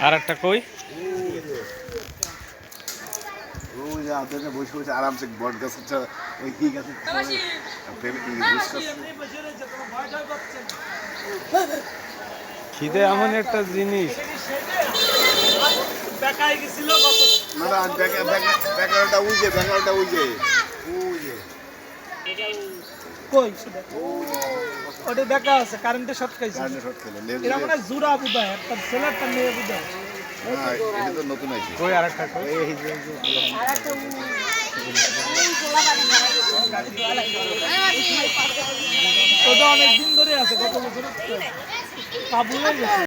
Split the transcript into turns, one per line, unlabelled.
আর একটা কই
বসে বসে আরামসে বট গাছ ওই কি গাছে
খিদে এমন একটা জিনিস
ব্যাকগ্রাউন্ডটা উজে ব্যাকগ্রাউন্ডটা উজে
কই ওটা দেখা আছে কারেন্টে শর্ট খাইছে এরা মানে জুরা বুদা একটা সেলারটা নিয়ে বুদা
হ্যাঁ এটা তো নতুন আছে
কই আরেকটা কই
ওটা অনেক দিন ধরে আছে গত বছর কাবুলে গেছে